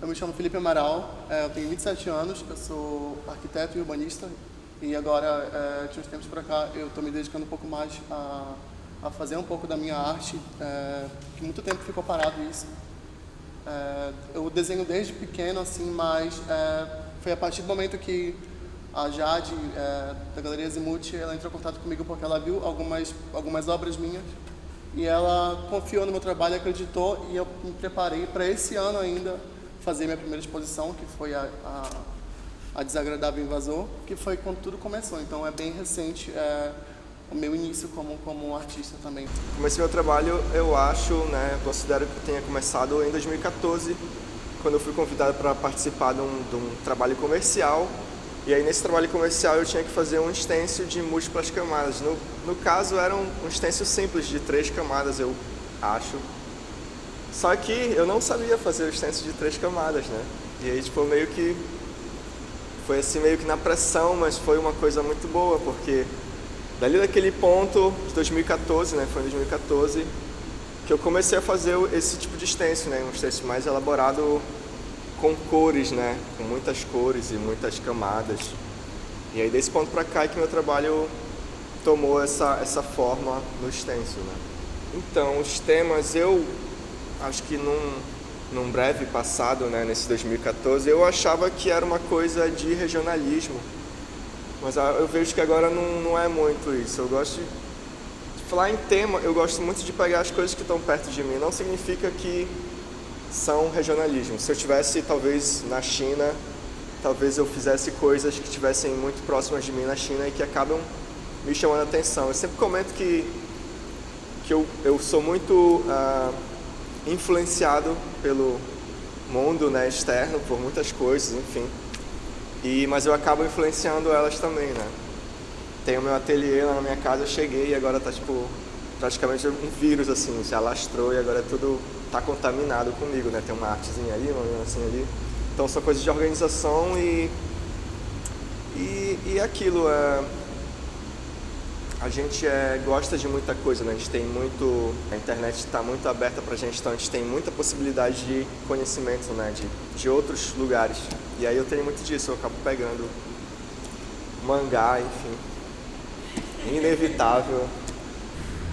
Eu me chamo Felipe Amaral, eu tenho 27 anos, eu sou arquiteto e urbanista e agora, de uns tempos para cá, eu estou me dedicando um pouco mais a fazer um pouco da minha arte, que muito tempo ficou parado isso. Eu desenho desde pequeno, assim, mas foi a partir do momento que a Jade, da Galeria Azimuth, ela entrou em contato comigo porque ela viu algumas obras minhas e ela confiou no meu trabalho, acreditou, e eu me preparei para esse ano ainda fazer minha primeira exposição, que foi a Desagradável Invasor, que foi quando tudo começou. Então é bem recente o meu início como artista também. Comecei meu trabalho, eu acho, né, considero que tenha começado em 2014, quando eu fui convidado para participar de um trabalho comercial. E aí nesse trabalho comercial eu tinha que fazer um stencil de múltiplas camadas. No caso era um stencil simples de 3 camadas, eu acho. Só que eu não sabia fazer o stencil de 3 camadas, né? E aí tipo meio que foi assim meio que na pressão, mas foi uma coisa muito boa, porque dali daquele ponto de 2014, né, foi em 2014 que eu comecei a fazer esse tipo de stencil, né, um stencil mais elaborado com cores, né, com muitas cores e muitas camadas. E aí desse ponto para cá é que meu trabalho tomou essa forma no stencil, né. Então, os temas, eu acho que num breve passado, né, nesse 2014, eu achava que era uma coisa de regionalismo, mas eu vejo que agora não é muito isso. Eu gosto de falar em tema, eu gosto muito de pegar as coisas que estão perto de mim. Não significa que são regionalismo. Se eu estivesse talvez na China, talvez eu fizesse coisas que estivessem muito próximas de mim na China e que acabam me chamando a atenção. Eu sempre comento que eu sou muito influenciado pelo mundo, né, externo, por muitas coisas, enfim. Mas eu acabo influenciando elas também, né? Tem o meu ateliê lá na minha casa, eu cheguei e agora tá tipo praticamente um vírus assim, se alastrou e agora tudo tá contaminado comigo, né? Tem uma artezinha ali, uma assim ali. Então são coisas de organização e aquilo, a gente gosta de muita coisa, né? A gente tem muito, a internet está muito aberta pra gente, então a gente tem muita possibilidade de conhecimento, né? De outros lugares. E aí eu tenho muito disso, eu acabo pegando mangá, enfim, inevitável.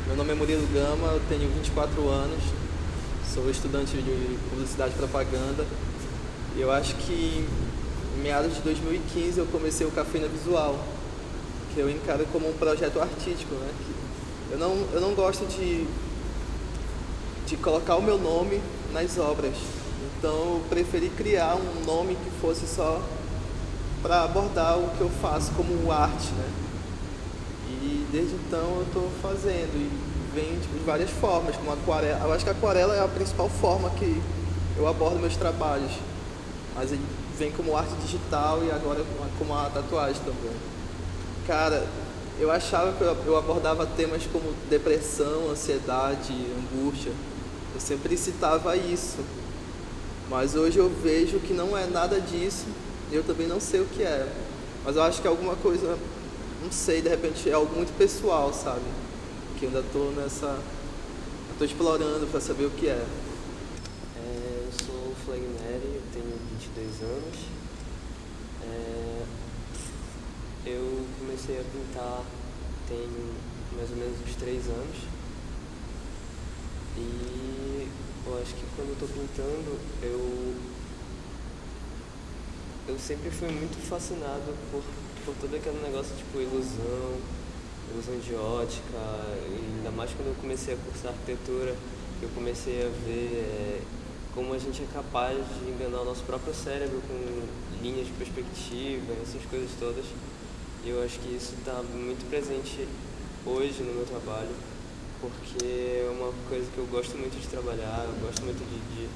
Meu nome é Murilo Gama, eu tenho 24 anos, sou estudante de publicidade e propaganda. Eu acho que em meados de 2015 eu comecei o Cafeína Visual, que eu encaro como um projeto artístico, né? Eu não gosto de colocar o meu nome nas obras, então eu preferi criar um nome que fosse só para abordar o que eu faço como arte, né? E desde então eu estou fazendo e vem de várias formas, como aquarela. Eu acho que a aquarela é a principal forma que eu abordo meus trabalhos, mas ele vem como arte digital e agora como a tatuagem também. Cara, eu achava que eu abordava temas como depressão, ansiedade, angústia. Eu sempre citava isso, mas hoje eu vejo que não é nada disso. Eu também não sei o que é, mas eu acho que é alguma coisa, não sei, de repente é algo muito pessoal, sabe? Que eu ainda tô explorando para saber o que é. Eu sou o Flegmeri, eu tenho 22 anos. Eu comecei a pintar tem mais ou menos uns 3 anos. E eu acho que quando eu tô pintando, eu sempre fui muito fascinado por todo aquele negócio tipo ilusão de ótica, e ainda mais quando eu comecei a cursar arquitetura, eu comecei a ver como a gente é capaz de enganar o nosso próprio cérebro com linhas de perspectiva, essas coisas todas. E eu acho que isso está muito presente hoje no meu trabalho, porque é uma coisa que eu gosto muito de trabalhar, eu gosto muito de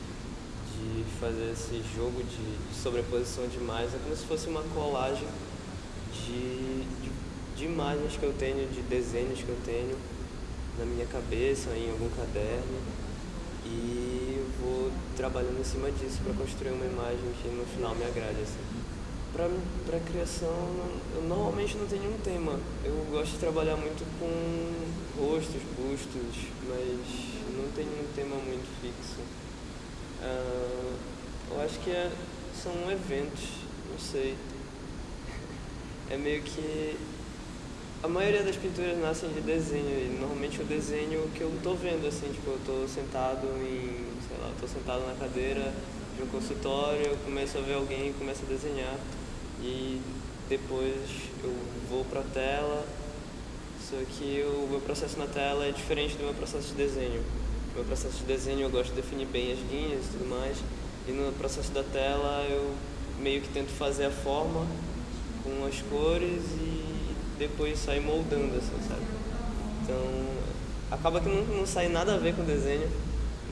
fazer esse jogo de sobreposição de imagens. É como se fosse uma colagem de imagens que eu tenho, de desenhos que eu tenho na minha cabeça, em algum caderno, e eu vou trabalhando em cima disso para construir uma imagem que no final me agrade, assim. Para criação, eu normalmente não tenho nenhum tema. Eu gosto de trabalhar muito com rostos, bustos, mas não tenho um tema muito fixo. Eu acho que são eventos, não sei. É meio que... A maioria das pinturas nascem de desenho, e normalmente o desenho que eu tô vendo, assim, tipo, eu tô sentado tô sentado na cadeira de um consultório, eu começo a ver alguém e começo a desenhar, e depois eu vou pra tela, só que o meu processo na tela é diferente do meu processo de desenho. No meu processo de desenho eu gosto de definir bem as linhas e tudo mais, e no processo da tela eu meio que tento fazer a forma com as cores e depois sair moldando, assim, sabe? Então, acaba que não sai nada a ver com o desenho,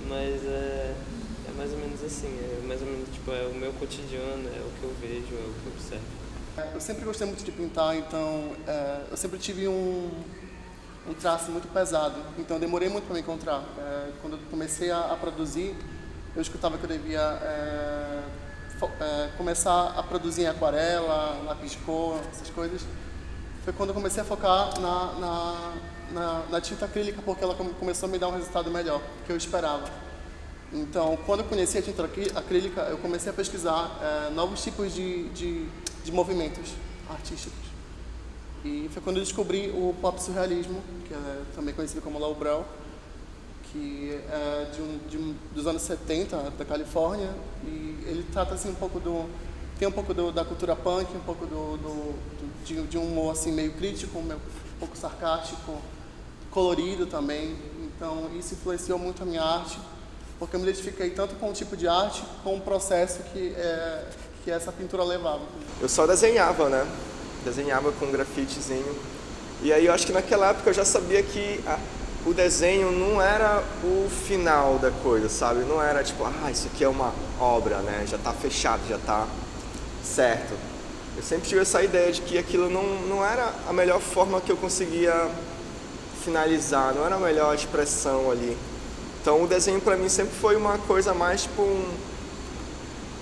mas é mais ou menos assim, é mais ou menos, tipo, é o meu cotidiano, é o que eu vejo, é o que eu observo. Eu sempre gostei muito de pintar, então eu sempre tive um traço muito pesado, então demorei muito para me encontrar. Quando eu comecei a produzir, eu escutava que eu devia começar a produzir em aquarela, lápis de cor, essas coisas. Foi quando eu comecei a focar na tinta acrílica, porque ela começou a me dar um resultado melhor do que eu esperava. Então, quando eu conheci a tinta acrílica, eu comecei a pesquisar novos tipos de movimentos artísticos. E foi quando eu descobri o pop surrealismo, que é também conhecido como lowbrow, que é dos anos 70, da Califórnia, e ele trata assim tem um pouco da cultura punk, um pouco de um humor assim meio crítico, um pouco sarcástico, colorido também. Então isso influenciou muito a minha arte, porque eu me identifiquei tanto com o tipo de arte, com o processo que essa pintura levava. Eu só desenhava, né? Desenhava com um grafitezinho. E aí eu acho que naquela época eu já sabia que o desenho não era o final da coisa, sabe? Não era tipo, isso aqui é uma obra, né? Já tá fechado, já tá certo. Eu sempre tive essa ideia de que aquilo não era a melhor forma que eu conseguia finalizar, não era a melhor expressão ali. Então o desenho pra mim sempre foi uma coisa mais tipo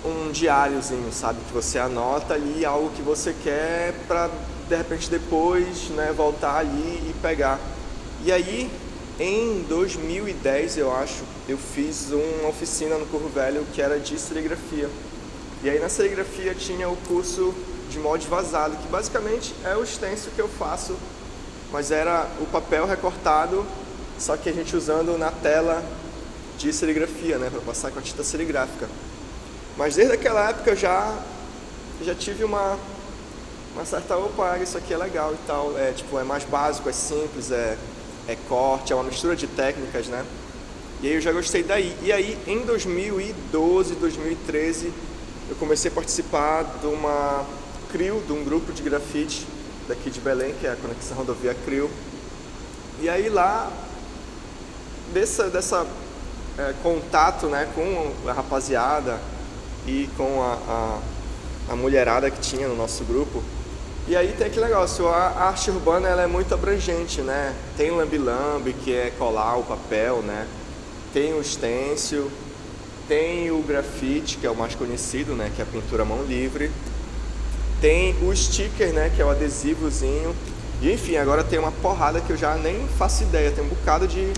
um diáriozinho, sabe? Que você anota ali algo que você quer pra de repente depois, né, voltar ali e pegar. E aí, em 2010, eu acho, eu fiz uma oficina no Curro Velho que era de serigrafia. E aí na serigrafia tinha o curso de molde vazado, que basicamente é o stencil que eu faço, mas era o papel recortado, só que a gente usando na tela de serigrafia, né, para passar com a tinta serigráfica. Mas desde aquela época eu já tive uma certa, isso aqui é legal e tal, é mais básico, é simples, é corte, é uma mistura de técnicas, né? E aí eu já gostei daí. E aí em 2012, 2013, eu comecei a participar de uma CRIO, de um grupo de grafite daqui de Belém, que é a Conexão Rodovia CRIO. E aí lá, dessa contato, né, com a rapaziada e com a mulherada que tinha no nosso grupo. E aí tem aquele negócio, a arte urbana ela é muito abrangente, né? Tem o lambi-lambi, que é colar o papel, né? Tem o stencil, tem o grafite, que é o mais conhecido, né? Que é a pintura à mão livre. Tem o sticker, né? Que é o adesivozinho. E enfim, agora tem uma porrada que eu já nem faço ideia, tem um bocado de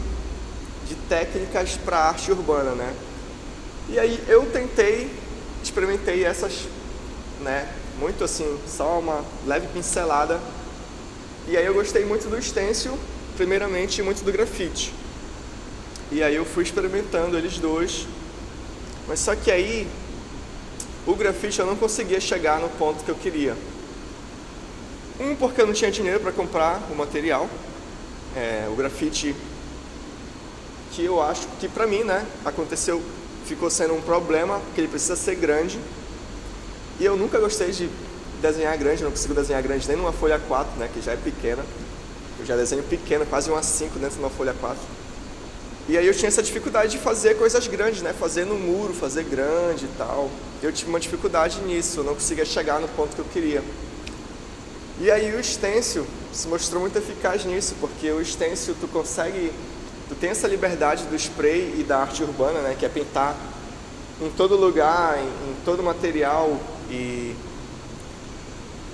técnicas para arte urbana, né? E aí eu experimentei essas, né? Muito assim, só uma leve pincelada. E aí eu gostei muito do stencil, primeiramente, e muito do grafite. E aí eu fui experimentando eles dois. Mas só que aí, o grafite eu não conseguia chegar no ponto que eu queria. Porque eu não tinha dinheiro para comprar o material. O grafite, que eu acho que pra mim, né, ficou sendo um problema, porque ele precisa ser grande. E eu nunca gostei de desenhar grande, não consigo desenhar grande nem numa folha 4, né, que já é pequena. Eu já desenho pequeno, quase uma 5 dentro de uma folha 4. E aí eu tinha essa dificuldade de fazer coisas grandes, né, fazer no muro, fazer grande e tal. Eu tive uma dificuldade nisso, eu não conseguia chegar no ponto que eu queria. E aí o stencil se mostrou muito eficaz nisso, porque o stencil tu tem essa liberdade do spray e da arte urbana, né, que é pintar em todo lugar, em todo material, e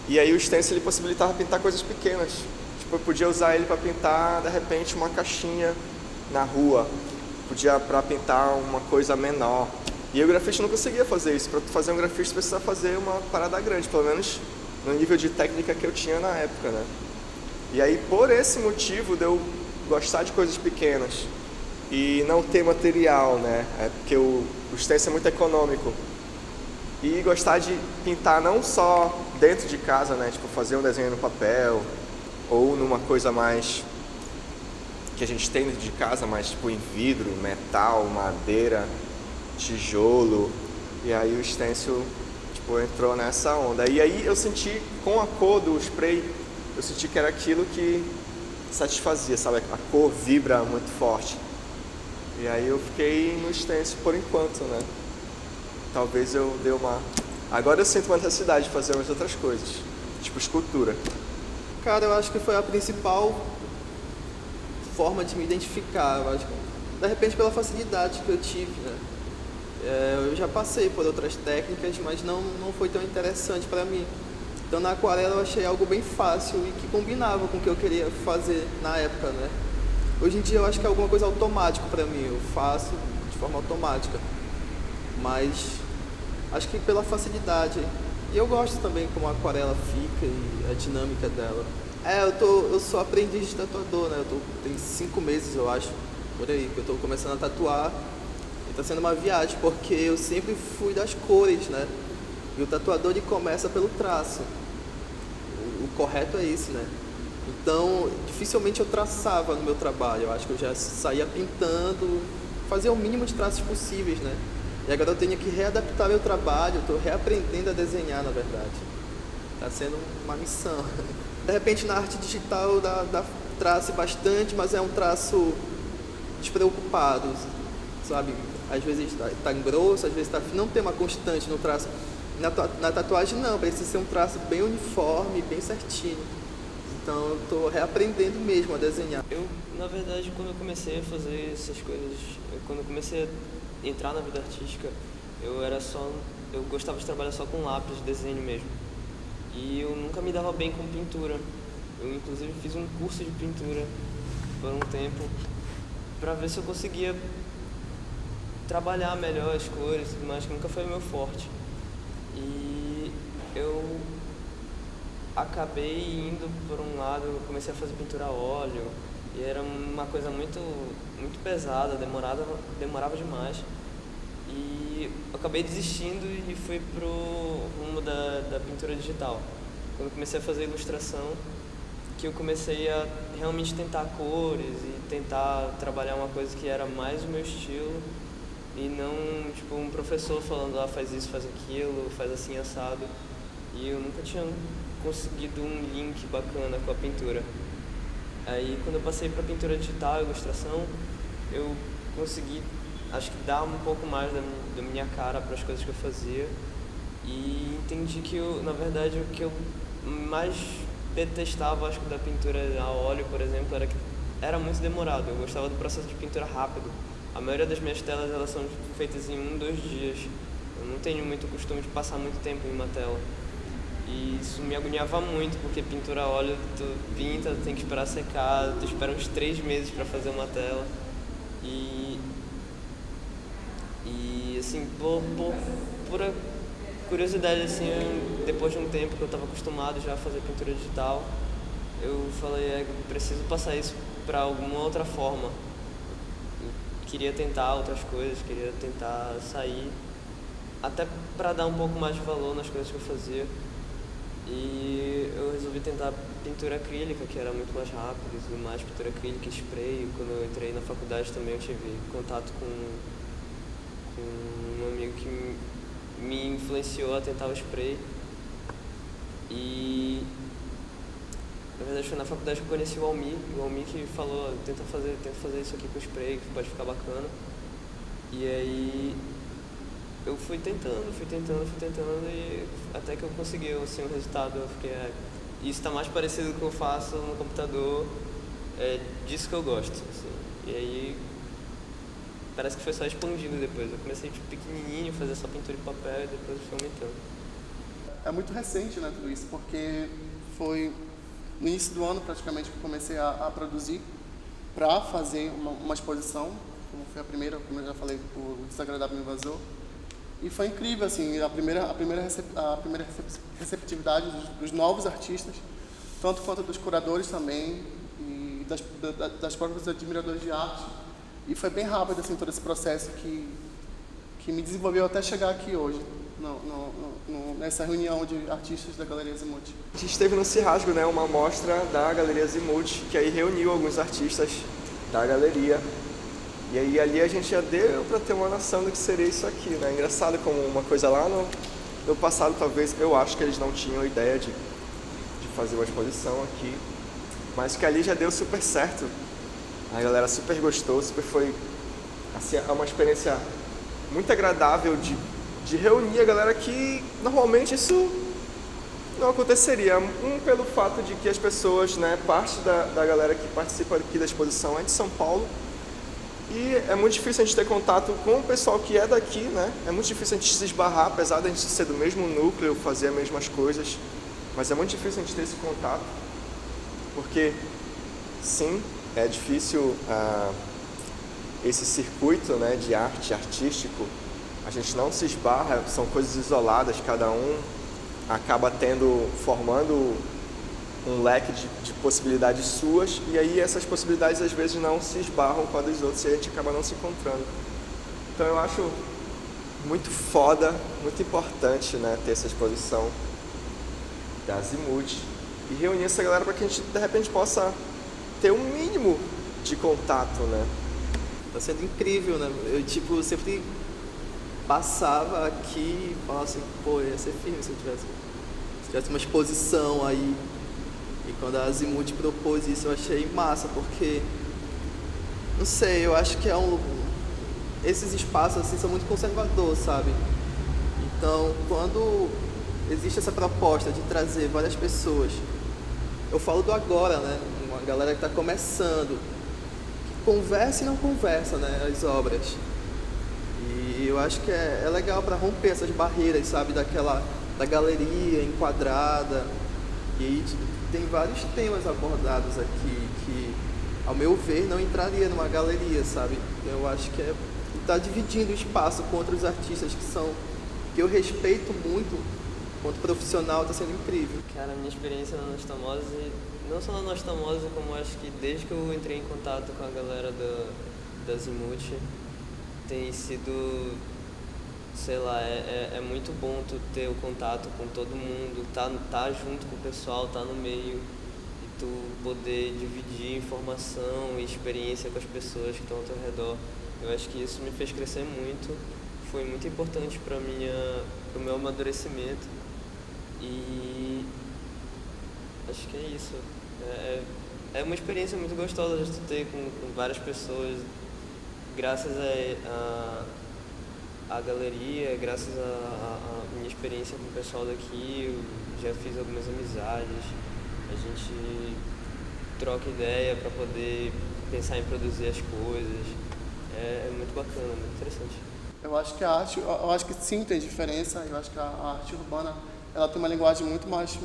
aí o stencil ele possibilitava pintar coisas pequenas. Tipo, eu podia usar ele para pintar, de repente, uma caixinha na rua, podia para pintar uma coisa menor, E o grafite não conseguia fazer isso. Para fazer um grafite, você precisa fazer uma parada grande, pelo menos no nível de técnica que eu tinha na época, né? E aí, por esse motivo, de eu gostar de coisas pequenas e não ter material, né? Porque o stencil é muito econômico. E gostar de pintar não só dentro de casa, né? Tipo, fazer um desenho no papel ou numa coisa mais que a gente tem dentro de casa, mas tipo em vidro, metal, madeira, tijolo. E aí o stencil tipo, entrou nessa onda. E aí eu senti, com a cor do spray, eu senti que era aquilo que satisfazia, sabe? A cor vibra muito forte. E aí eu fiquei no stencil por enquanto, né? Talvez eu dê uma... Agora eu sinto uma necessidade de fazer umas outras coisas, tipo escultura. Cara, eu acho que foi a principal forma de me identificar, eu acho que, de repente pela facilidade que eu tive, né? Eu já passei por outras técnicas, mas não foi tão interessante para mim. Então na aquarela eu achei algo bem fácil e que combinava com o que eu queria fazer na época, né? Hoje em dia eu acho que é alguma coisa automática para mim, eu faço de forma automática, mas acho que pela facilidade. E eu gosto também como a aquarela fica e a dinâmica dela. Eu sou aprendiz de tatuador, né? Tem 5 meses, eu acho, por aí, que eu tô começando a tatuar. E tá sendo uma viagem, porque eu sempre fui das cores, né? E o tatuador ele começa pelo traço. O correto é isso, né? Então, dificilmente eu traçava no meu trabalho. Eu acho que eu já saía pintando, fazia o mínimo de traços possíveis, né? E agora eu tenho que readaptar meu trabalho, eu estou reaprendendo a desenhar, na verdade. Está sendo uma missão. De repente, na arte digital dá traço bastante, mas é um traço despreocupado, sabe? Às vezes está grosso, às vezes está fino, não tem uma constante no traço. Na tatuagem não, precisa ser um traço bem uniforme, bem certinho. Então eu estou reaprendendo mesmo a desenhar. Eu, na verdade, quando eu comecei a fazer essas coisas, quando eu comecei a entrar na vida artística, eu gostava de trabalhar só com lápis de desenho mesmo. E eu nunca me dava bem com pintura. Eu inclusive fiz um curso de pintura por um tempo para ver se eu conseguia trabalhar melhor as cores e tudo mais, que nunca foi o meu forte. E eu acabei indo por um lado, eu comecei a fazer pintura a óleo e era uma coisa muito pesada, demorava demais. E eu acabei desistindo e fui pro rumo da pintura digital. Quando eu comecei a fazer ilustração, que eu comecei a realmente tentar cores e tentar trabalhar uma coisa que era mais o meu estilo e não tipo um professor falando, faz isso, faz aquilo, faz assim, assado. E eu nunca tinha conseguido um link bacana com a pintura. Aí quando eu passei para pintura digital, ilustração, eu consegui, acho que dar um pouco mais da minha cara para as coisas que eu fazia e entendi que na verdade o que eu mais detestava, acho que da pintura a óleo, por exemplo, era que era muito demorado. Eu gostava do processo de pintura rápido. A maioria das minhas telas elas são feitas em 1, 2 dias. Eu não tenho muito costume de passar muito tempo em uma tela. E isso me agoniava muito, porque pintura a óleo, tu pinta, tu tem que esperar secar, tu espera uns 3 meses para fazer uma tela. E assim, por pura curiosidade, assim, depois de um tempo que eu estava acostumado já a fazer pintura digital, eu falei, preciso passar isso para alguma outra forma. Eu queria tentar outras coisas, queria tentar sair, até para dar um pouco mais de valor nas coisas que eu fazia. E eu resolvi tentar pintura acrílica, que era muito mais rápido e tudo mais, pintura acrílica, spray. Quando eu entrei na faculdade também eu tive contato com um amigo que me influenciou a tentar o spray. E na verdade foi na faculdade que eu conheci o Almi que falou, tenta fazer isso aqui com spray, que pode ficar bacana. E aí eu fui tentando e até que eu consegui assim, o resultado. Eu fiquei, isso está mais parecido com o que eu faço no computador, é disso que eu gosto. Assim. E aí parece que foi só expandindo depois. Eu comecei tipo, pequenininho, fazer só pintura de papel e depois fui aumentando. É muito recente, né, tudo isso, porque foi no início do ano praticamente que eu comecei a produzir para fazer uma exposição, como foi a primeira, como eu já falei, o Desagradável Invasor. E foi incrível, assim, a primeira receptividade dos novos artistas, tanto quanto dos curadores também, e das próprias admiradores de arte. E foi bem rápido, assim, todo esse processo que me desenvolveu até chegar aqui hoje, nessa reunião de artistas da Galeria Azimuth. A gente teve no Cirrasgo, né, uma mostra da Galeria Azimuth, que aí reuniu alguns artistas da galeria. E aí ali a gente já deu para ter uma noção do que seria isso aqui, né? Engraçado como uma coisa lá no passado, talvez, eu acho que eles não tinham ideia de fazer uma exposição aqui, mas que ali já deu super certo. A galera super gostou, super foi, assim, é uma experiência muito agradável de reunir a galera que normalmente isso não aconteceria. Pelo fato de que as pessoas, né, parte da galera que participa aqui da exposição é de São Paulo, e é muito difícil a gente ter contato com o pessoal que é daqui, né? É muito difícil a gente se esbarrar, apesar de a gente ser do mesmo núcleo, fazer as mesmas coisas, mas é muito difícil a gente ter esse contato, porque sim, é difícil esse circuito, né, de arte artístico, a gente não se esbarra, são coisas isoladas, cada um acaba formando um leque de possibilidades suas, e aí essas possibilidades às vezes não se esbarram com a dos outros e a gente acaba não se encontrando. Então eu acho muito foda, muito importante, né, ter essa exposição da Azimuth e reunir essa galera para que a gente de repente possa ter um mínimo de contato, né? Tá sendo incrível, né? Eu sempre passava aqui e falava assim, pô, ia ser firme se tivesse uma exposição aí. E quando a Azimuth propôs isso, eu achei massa, porque, não sei, eu acho que esses espaços assim são muito conservadores, sabe? Então, quando existe essa proposta de trazer várias pessoas, eu falo do agora, né? Uma galera que está começando, que conversa e não conversa, né? As obras. E eu acho que é legal para romper essas barreiras, sabe? Da galeria enquadrada. E aí tem vários temas abordados aqui que, ao meu ver, não entraria numa galeria, sabe? Eu acho que tá dividindo o espaço com outros artistas que eu respeito muito, quanto profissional, tá sendo incrível. Cara, a minha experiência na Nostamose, não só na Nostamose, como acho que desde que eu entrei em contato com a galera da Azimuth, tem sido, sei lá, é muito bom tu ter o contato com todo mundo, tá junto com o pessoal, tá no meio, e tu poder dividir informação e experiência com as pessoas que estão ao teu redor. Eu acho que isso me fez crescer muito, foi muito importante para o meu amadurecimento, e acho que é isso. É uma experiência muito gostosa de tu ter com várias pessoas, graças a galeria, graças à minha experiência com o pessoal daqui, eu já fiz algumas amizades, a gente troca ideia para poder pensar em produzir as coisas, é muito bacana, muito interessante. Eu acho que sim, tem diferença. Eu acho que a arte urbana, ela tem uma linguagem muito mais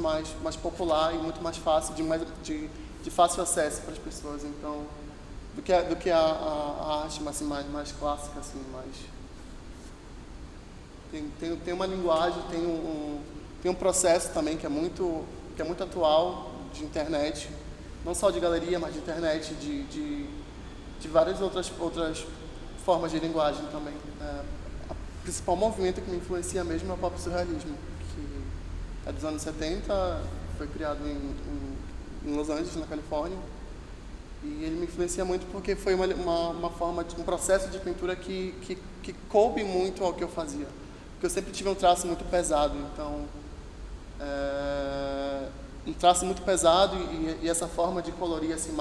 popular e muito mais fácil, de fácil acesso para as pessoas, então, do que a arte assim, mais clássica, assim, tem uma linguagem, tem um processo também que é muito atual, de internet, não só de galeria, mas de internet, de várias outras formas de linguagem também. O principal movimento que me influencia mesmo é o pop surrealismo, que é dos anos 70, foi criado em Los Angeles, na Califórnia, e ele me influencia muito porque foi uma forma, um processo de pintura que coube muito ao que eu fazia. Porque eu sempre tive um traço muito pesado, então um traço muito pesado e essa forma de colorir assim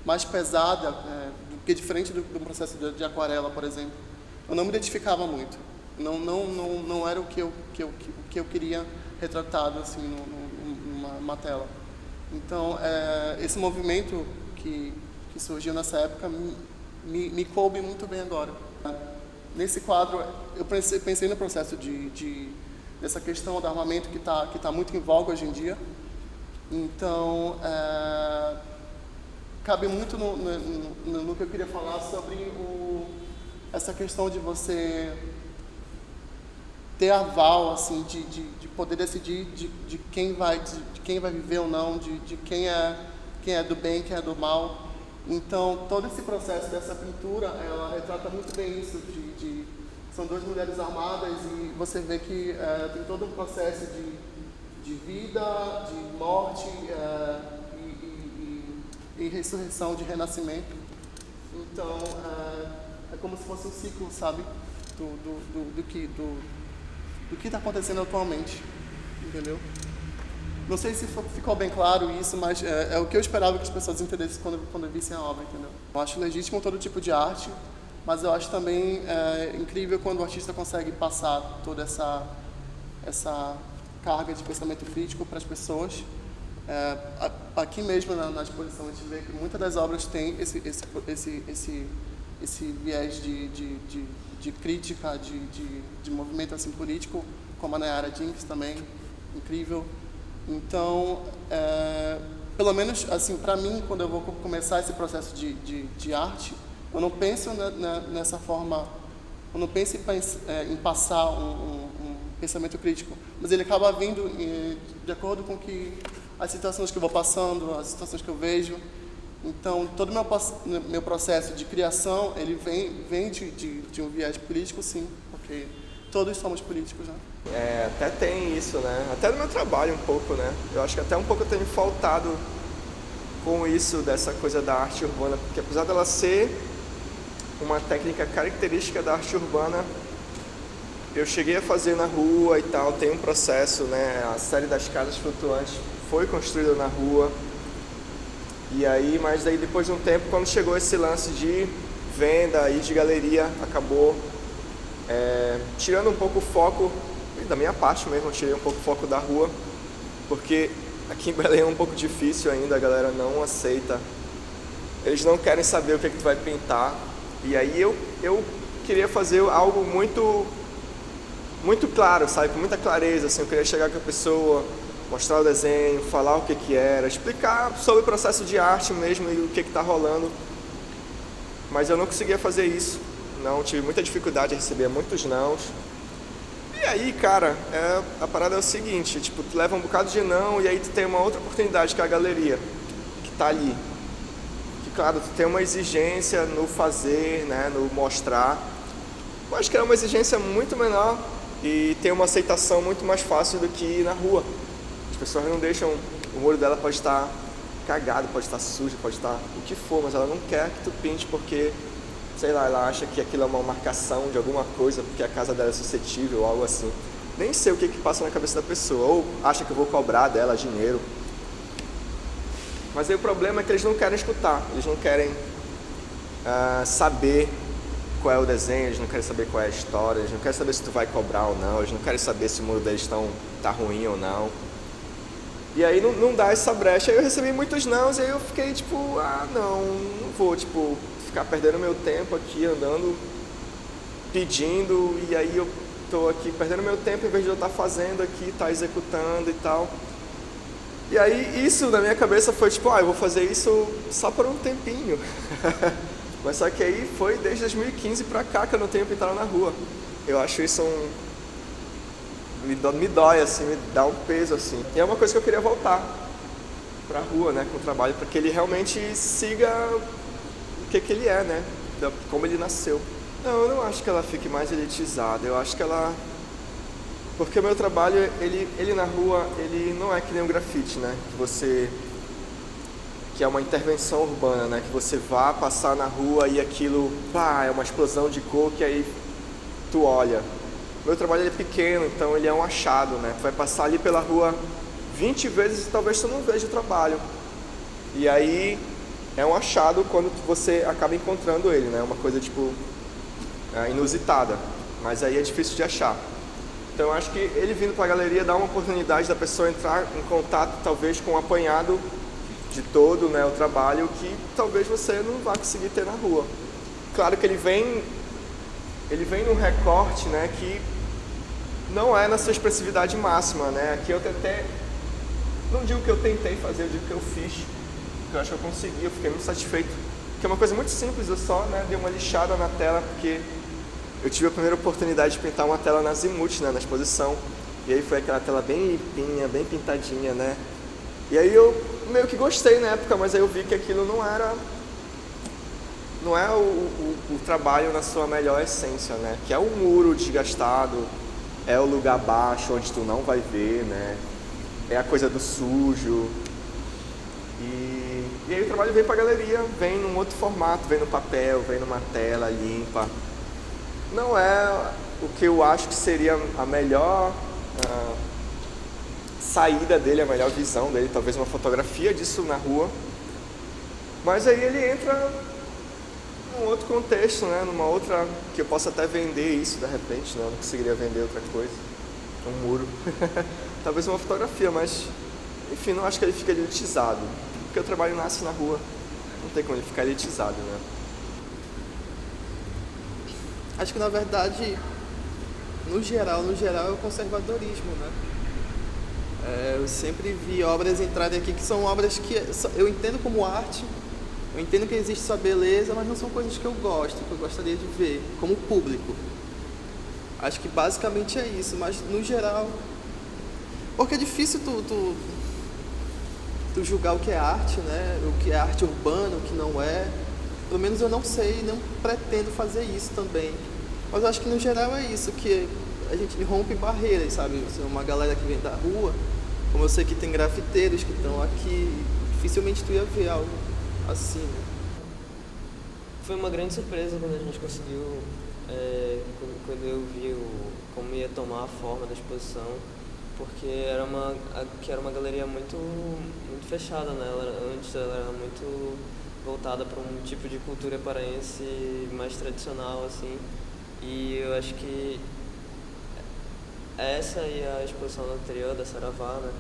mais pesada, do que diferente do processo de aquarela, por exemplo, eu não me identificava muito. Não era o que eu queria retratado assim numa tela. Então esse movimento que surgiu nessa época me coube muito bem agora. Nesse quadro, eu pensei no processo dessa questão do armamento que tá muito em voga hoje em dia. Então, cabe muito no que eu queria falar sobre essa questão de você ter aval, assim, de poder decidir de quem vai viver ou não, de quem é do bem, quem é do mal. Então, todo esse processo dessa pintura, ela retrata muito bem isso, são duas mulheres armadas e você vê que tem todo um processo de vida, de morte e ressurreição, de renascimento. Então, é como se fosse um ciclo, sabe, do que está acontecendo atualmente, entendeu? Não sei se ficou bem claro isso, mas é o que eu esperava que as pessoas entendessem quando vissem a obra, entendeu? Eu acho legítimo todo tipo de arte, mas eu acho também incrível quando o artista consegue passar toda essa carga de pensamento crítico para as pessoas. Aqui mesmo na exposição a gente vê que muitas das obras têm esse viés de crítica, de movimento assim, político, como a Nayara Jinks também, incrível. Então, pelo menos assim, para mim, quando eu vou começar esse processo de arte, eu não penso nessa forma, eu não penso em passar um pensamento crítico, mas ele acaba vindo de acordo com as situações que eu vou passando, as situações que eu vejo. Então, todo o meu processo de criação, ele vem de um viés político, sim, porque todos somos políticos, né? Até tem isso, né? Até no meu trabalho um pouco, né? Eu acho que até um pouco eu tenho faltado com isso, dessa coisa da arte urbana, porque apesar dela ser uma técnica característica da arte urbana, eu cheguei a fazer na rua e tal, tem um processo, né? A série das casas flutuantes foi construída na rua. E aí, mas daí depois de um tempo, quando chegou esse lance de venda e de galeria, acabou tirando um pouco o foco, da minha parte mesmo, eu tirei um pouco o foco da rua, porque aqui em Belém é um pouco difícil ainda, a galera não aceita, eles não querem saber o que é que tu vai pintar. E aí eu queria fazer algo muito claro, sabe, com muita clareza, assim, eu queria chegar com a pessoa, mostrar o desenho, falar o que era, explicar sobre o processo de arte mesmo e o que está rolando. Mas eu não conseguia fazer isso, não, tive muita dificuldade, recebia muitos nãos. E aí, cara, a parada é o seguinte, tipo, tu leva um bocado de não e aí tu tem uma outra oportunidade que é a galeria, que tá ali. Que, claro, tu tem uma exigência no fazer, né, no mostrar, mas que é uma exigência muito menor e tem uma aceitação muito mais fácil do que ir na rua. As pessoas não deixam, o olho dela pode estar cagado, pode estar sujo, pode estar o que for, mas ela não quer que tu pinte porque, sei lá, ela acha que aquilo é uma marcação de alguma coisa, porque a casa dela é suscetível ou algo assim. Nem sei o que passa na cabeça da pessoa, ou acha que eu vou cobrar dela dinheiro. Mas aí o problema é que eles não querem escutar, eles não querem saber qual é o desenho, eles não querem saber qual é a história, eles não querem saber se tu vai cobrar ou não, eles não querem saber se o muro deles tá ruim ou não. E aí não dá essa brecha. Aí eu recebi muitos nãos e aí eu fiquei tipo, não vou, tipo, ficar perdendo meu tempo aqui andando, pedindo, e aí eu tô aqui perdendo meu tempo em vez de eu estar fazendo aqui, estar executando e tal. E aí isso na minha cabeça foi tipo, eu vou fazer isso só por um tempinho. Mas só que aí foi desde 2015 pra cá que eu não tenho pintado na rua. Eu acho isso me dói, assim, me dá um peso, assim. E é uma coisa que eu queria voltar pra rua, né, com o trabalho, para que ele realmente siga o que ele é, né, como ele nasceu. Não, eu não acho que ela fique mais elitizada, eu acho que ela... Porque o meu trabalho, ele na rua, ele não é que nem um grafite, né, que é uma intervenção urbana, né, que você vá passar na rua e aquilo, é uma explosão de cor que aí tu olha. Meu trabalho é pequeno, então ele é um achado, né? Tu vai passar ali pela rua 20 vezes e talvez tu não veja o trabalho. E aí é um achado quando você acaba encontrando ele, né? Uma coisa tipo inusitada, mas aí é difícil de achar. Então eu acho que ele vindo para a galeria dá uma oportunidade da pessoa entrar em contato talvez com um apanhado de todo, né, o trabalho que talvez você não vá conseguir ter na rua. Claro que ele vem num recorte, né, que não é na sua expressividade máxima, né? Aqui eu tentei, não digo que eu tentei fazer, eu digo que eu fiz, que eu acho que eu consegui, eu fiquei muito satisfeito. Que é uma coisa muito simples, eu só, né, dei uma lixada na tela, porque eu tive a primeira oportunidade de pintar uma tela na Azimuth, né, na exposição. E aí foi aquela tela bem limpinha, bem pintadinha, né? E aí eu meio que gostei na época, mas aí eu vi que aquilo não é o trabalho na sua melhor essência, né? Que é o muro desgastado, é o lugar baixo onde tu não vai ver, né? É a coisa do sujo. E aí o trabalho vem pra galeria, vem num outro formato, vem no papel, vem numa tela limpa. Não é o que eu acho que seria a melhor saída dele, a melhor visão dele, talvez uma fotografia disso na rua. Mas aí ele entra num outro contexto, né? Numa outra, que eu possa até vender isso de repente, né? Eu não conseguiria vender outra coisa, um muro. Talvez uma fotografia, mas enfim, não acho que ele fica elitizado, porque o trabalho nasce na rua, não tem como ele ficar elitizado, né? Acho que na verdade, no geral é o conservadorismo, né? Eu sempre vi obras entrarem aqui que são obras que eu entendo como arte, eu entendo que existe sua beleza, mas não são coisas que eu gosto, que eu gostaria de ver como público. Acho que basicamente é isso, mas no geral, porque é difícil tu julgar o que é arte, né? O que é arte urbana, o que não é. Pelo menos eu não sei, não pretendo fazer isso também. Mas eu acho que no geral é isso, que a gente rompe barreiras, sabe? Uma galera que vem da rua, como eu sei que tem grafiteiros que estão aqui, dificilmente tu ia ver algo assim, né? Foi uma grande surpresa quando a gente conseguiu, quando eu vi como ia tomar a forma da exposição, porque era uma galeria muito fechada, né? Antes ela era muito voltada para um tipo de cultura paraense mais tradicional, assim, e eu acho que essa e a exposição anterior da Saravá, né,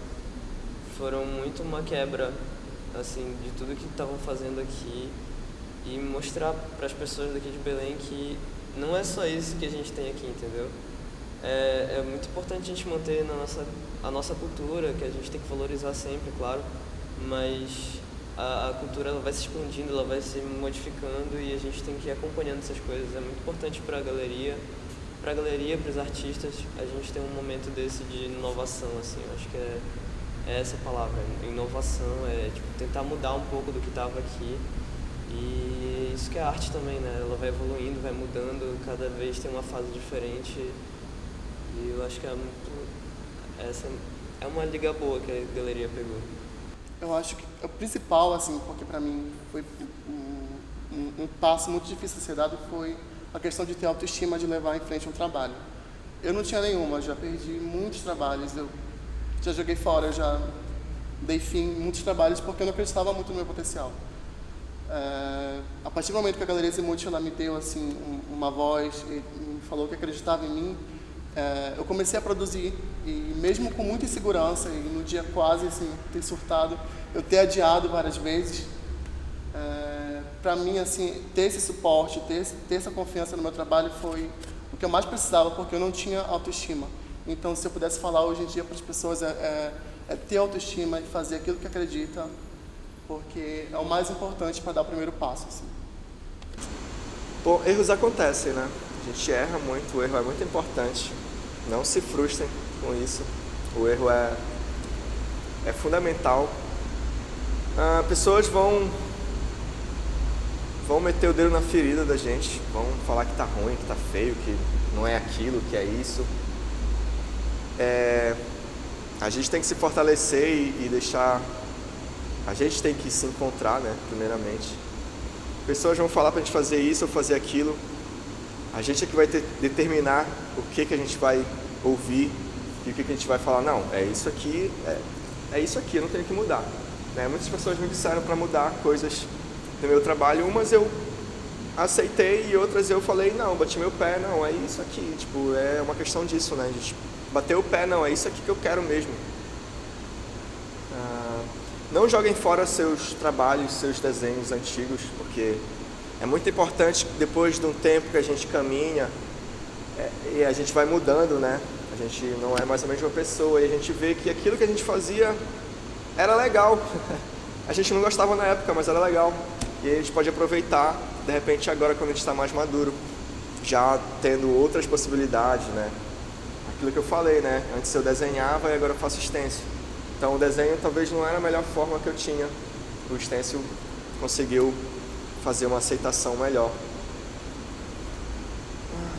foram muito uma quebra, assim, de tudo que estavam fazendo aqui e mostrar para as pessoas daqui de Belém que não é só isso que a gente tem aqui, entendeu? É muito importante a gente manter a nossa cultura, que a gente tem que valorizar sempre, claro, mas a cultura ela vai se expandindo, ela vai se modificando e a gente tem que ir acompanhando essas coisas. É muito importante para a galeria, para os artistas, a gente tem um momento desse de inovação, assim, eu acho que é essa palavra, inovação, tipo, tentar mudar um pouco do que estava aqui. E isso que é arte também, né? Ela vai evoluindo, vai mudando, cada vez tem uma fase diferente. E eu acho que essa é uma liga boa que a galeria pegou. Eu acho que o principal, assim, porque para mim foi um passo muito difícil de ser dado, foi a questão de ter autoestima, de levar em frente um trabalho. Eu não tinha nenhuma, já perdi muitos trabalhos, eu já joguei fora, eu já dei fim em muitos trabalhos porque eu não acreditava muito no meu potencial. A partir do momento que a Galeria Azimuth ela me deu assim, uma voz e me falou que acreditava em mim, eu comecei a produzir e mesmo com muita insegurança e no dia quase assim, ter surtado, eu ter adiado várias vezes, para mim assim, ter esse suporte, ter essa confiança no meu trabalho foi o que eu mais precisava, porque eu não tinha autoestima. Então, se eu pudesse falar hoje em dia para as pessoas, é ter autoestima e fazer aquilo que acredita, porque é o mais importante para dar o primeiro passo. Assim. Bom, erros acontecem, né? A gente erra muito, o erro é muito importante. Não se frustrem com isso. O erro é fundamental. Pessoas vão meter o dedo na ferida da gente, vão falar que tá ruim, que tá feio, que não é aquilo, que é isso. A gente tem que se fortalecer e deixar... A gente tem que se encontrar, né, primeiramente. Pessoas vão falar pra gente fazer isso ou fazer aquilo. A gente é que vai determinar o que a gente vai ouvir e o que a gente vai falar. Não, é isso aqui, eu não tenho que mudar. Né? Muitas pessoas me disseram para mudar coisas no meu trabalho. Umas eu aceitei e outras eu falei, não, bati meu pé, não, é isso aqui. Tipo, é uma questão disso, né? A gente bater o pé, não, é isso aqui que eu quero mesmo. Não joguem fora seus trabalhos, seus desenhos antigos, porque é muito importante que depois de um tempo que a gente caminha e a gente vai mudando, né? A gente não é mais a mesma pessoa e a gente vê que aquilo que a gente fazia era legal. A gente não gostava na época, mas era legal. E aí a gente pode aproveitar, de repente, agora quando a gente está mais maduro. já tendo outras possibilidades, né? Aquilo que eu falei, né? Antes eu desenhava e agora eu faço stencil. Então o desenho talvez não era a melhor forma que eu tinha. O stencil conseguiu fazer uma aceitação melhor.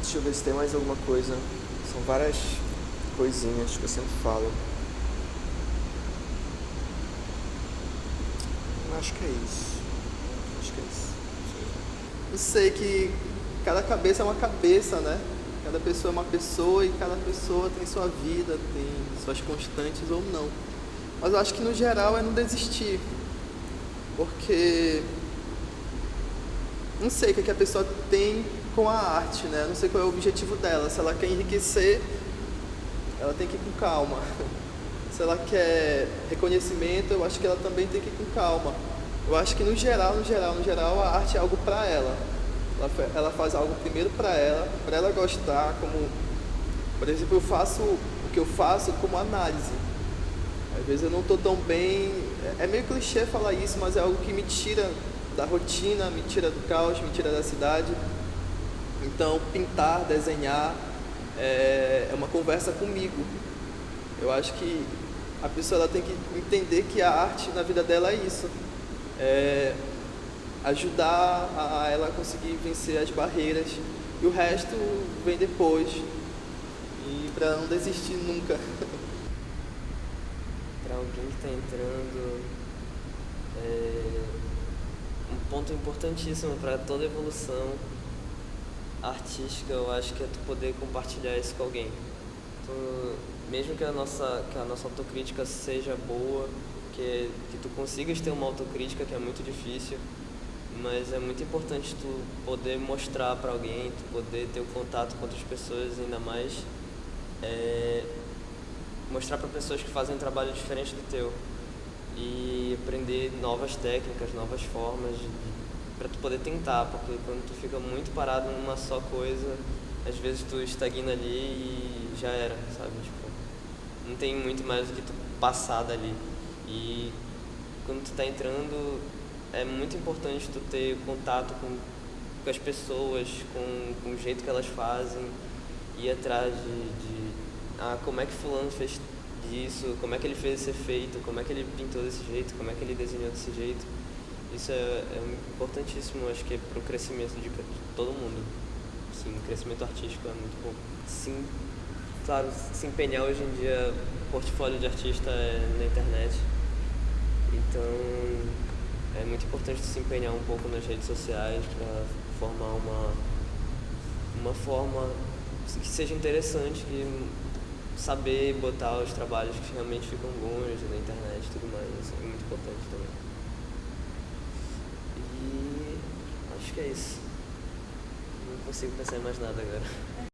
Deixa eu ver se tem mais alguma coisa. São várias coisinhas que eu sempre falo. Acho que é isso. Eu sei que cada cabeça é uma cabeça, né? Cada pessoa é uma pessoa e cada pessoa tem sua vida, tem suas constantes ou não. Mas eu acho que no geral é não desistir. Porque não sei o que a pessoa tem com a arte, né? Não sei qual é o objetivo dela. Se ela quer enriquecer, ela tem que ir com calma. Se ela quer reconhecimento, eu acho que ela também tem que ir com calma. Eu acho que no geral, a arte é algo para ela. Ela faz algo primeiro para ela gostar, como, por exemplo, eu faço o que eu faço como análise. Às vezes eu não estou tão bem, é meio clichê falar isso, mas é algo que me tira da rotina, me tira do caos, me tira da cidade. Então, pintar, desenhar é uma conversa comigo. Eu acho que a pessoa ela tem que entender que a arte na vida dela é isso. É ajudar a ela conseguir vencer as barreiras. E o resto vem depois. E para não desistir nunca. Para alguém que está entrando, um ponto importantíssimo para toda evolução artística, eu acho que é tu poder compartilhar isso com alguém. Mesmo que a nossa autocrítica seja boa, que tu consigas ter uma autocrítica, que é muito difícil, mas é muito importante tu poder mostrar para alguém, tu poder ter o contato com outras pessoas, ainda mais mostrar para pessoas que fazem um trabalho diferente do teu e aprender novas técnicas, novas formas para tu poder tentar, porque quando tu fica muito parado numa só coisa, às vezes tu estagna ali e já era, sabe? Tipo, não tem muito mais do que tu passar dali. E quando tu tá entrando, é muito importante tu ter contato com as pessoas, com o jeito que elas fazem, ir atrás de como é que fulano fez isso, como é que ele fez esse efeito, como é que ele pintou desse jeito, como é que ele desenhou desse jeito. Isso é importantíssimo, acho que para o crescimento de todo mundo. Sim, o crescimento artístico é muito bom. Sim, claro, se empenhar hoje em dia, portfólio de artista é na internet. Então, é muito importante se empenhar um pouco nas redes sociais para formar uma forma que seja interessante, que saber botar os trabalhos que realmente ficam bons na internet e tudo mais. Isso é muito importante também. E acho que é isso. Não consigo pensar em mais nada agora.